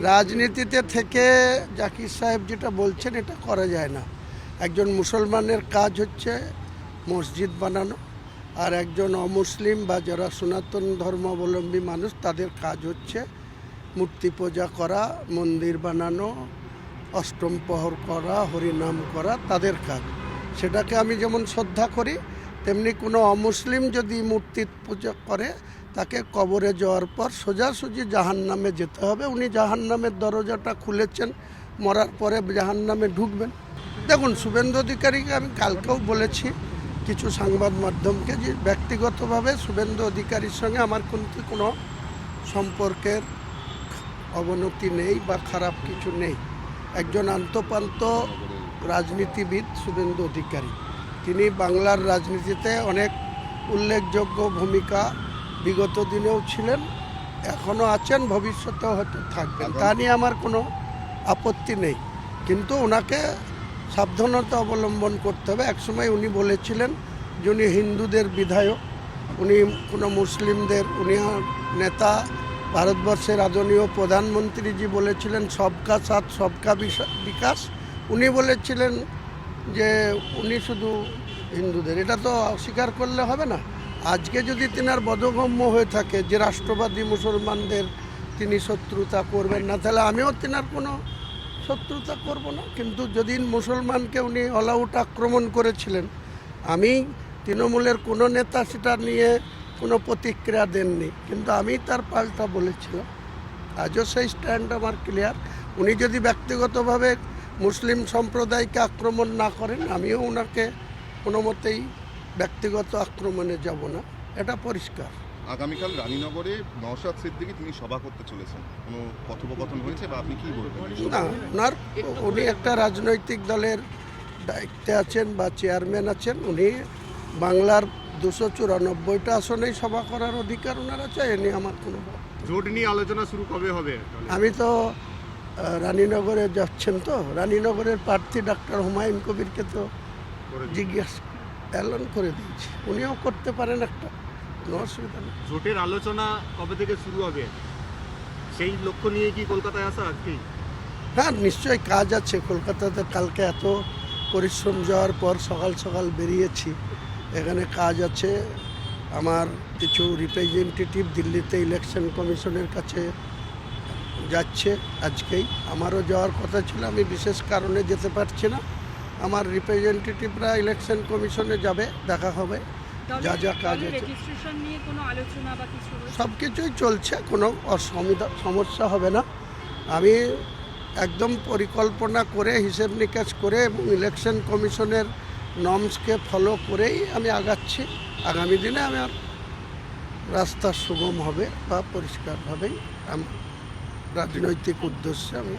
রাজনীতিতে থেকে জাকির সাহেব যেটা বলছেন এটা করা যায় না। একজন মুসলমানের কাজ হচ্ছে মসজিদ বানানো, আর একজন অমুসলিম বা যারা সনাতন ধর্মাবলম্বী মানুষ তাদের কাজ হচ্ছে মূর্তি পূজা করা, মন্দির বানানো, অষ্টম প্রহর করা, হরিনাম করা তাদের কাজ। সেটাকে আমি যেমন শ্রদ্ধা করি, তেমনি কোনো অমুসলিম যদি মূর্তি পূজা করে তাকে কবরে যাওয়ার পর সোজাসুজি জাহান্নামে যেতে হবে। উনি জাহান্নামের দরজাটা খুলেছেন, মরার পরে জাহান্নামে ঢুকবেন। দেখুন, শুভেন্দু অধিকারীকে আমি কালকেও বলেছি কিছু সংবাদ মাধ্যমকে যে ব্যক্তিগতভাবে শুভেন্দু অধিকারীর সঙ্গে আমার কিন্তু কোনো সম্পর্কের অবনতি নেই বা খারাপ কিছু নেই। একজন আন্তঃপ্রান্ত রাজনীতিবিদ শুভেন্দু অধিকারী, তিনি বাংলার রাজনীতিতে অনেক উল্লেখযোগ্য ভূমিকা বিগত দিনেও ছিলেন, এখনও আছেন, ভবিষ্যতেও হয়তো থাকবেন। তা নিয়ে আমার কোনো আপত্তি নেই, কিন্তু ওনাকে সাবধানতা অবলম্বন করতে হবে। একসময় উনি বলেছিলেন যে উনি হিন্দুদের বিধায়ক, উনি কোনো মুসলিমদের, উনি নেতা, ভারতবর্ষের আদরণীয় প্রধানমন্ত্রীজি বলেছিলেন সবকা সাথ সবকা বিকাশ। উনি বলেছিলেন যে উনি শুধু হিন্দুদের, এটা তো অস্বীকার করলে হবে না। আজকে যদি তিনার বোধগম্য হয়ে থাকে যে রাষ্ট্রবাদী মুসলমানদের তিনি শত্রুতা করবেন না, তাহলে আমিও তিনার কোনো শত্রুতা করব না। কিন্তু যদি মুসলমানকে উনি অল আউট আক্রমণ করেছিলেন, আমি তৃণমূলের কোনো নেতা সেটা নিয়ে কোনো প্রতিক্রিয়া দেননি, কিন্তু আমি তার পাল্টা বলেছিলাম। আজও সেই স্ট্যান্ড আমার ক্লিয়ার। উনি যদি ব্যক্তিগতভাবে মুসলিম সম্প্রদায়কে আক্রমণ না করেন, আমিও ওনাকে কোনো মতেই ব্যক্তিগত আক্রমণে যাব না, এটা পরিষ্কার। আগামীকাল রানীনগরে নওশাদ সিদ্দিকী তিনি সভা করতে চলেছেন, কোনো কথোপকথন হয়েছে বা আপনি কি বলবেন? না, ওনার উনি একটা রাজনৈতিক দলের দায়িত্বে আছেন বা চেয়ারম্যান আছেন, উনি বাংলার 294টা আসনেই সভা করার অধিকার ওনার আছে। এ নিয়ে আমার কোনো জোট নিয়ে আলোচনা শুরু কবে হবে? আমি তো রানীনগরে যাচ্ছেন, তো রানীনগরের প্রার্থী ডাক্তার হুমায়ুন কবিরকে তো জিজ্ঞেস এলান করে দিয়েছি, উনিও করতে পারেন, একটা কোনো অসুবিধা নেই। জোটের আলোচনা কবে থেকে শুরু হবে সেই লক্ষ্য নিয়ে কি কলকাতায় আসা আজকেই? হ্যাঁ, নিশ্চয়ই কাজ আছে কলকাতাতে। কালকে এত পরিশ্রম যাওয়ার পর সকাল সকাল বেরিয়েছি, এখানে কাজ আছে। আমার কিছু রিপ্রেজেন্টেটিভ দিল্লিতে ইলেকশন কমিশনের কাছে যাচ্ছে আজকেই। আমারও যাওয়ার কথা ছিল, আমি বিশেষ কারণে যেতে পারছি না। আমার রিপ্রেজেন্টেটিভরা ইলেকশন কমিশনে যাবে, দেখা হবে যা যা কাজ আছে। সব কিছুই চলছে, কোনো সমস্যা হবে না। আমি একদম পরিকল্পনা করে, হিসেব নিকাশ করে এবং ইলেকশন কমিশনের নর্মসকে ফলো করেই আমি আগাচ্ছি। আগামী দিনে আমার রাস্তা সুগম হবে বা পরিষ্কারভাবেই রাজনৈতিক উদ্দেশ্যে আমি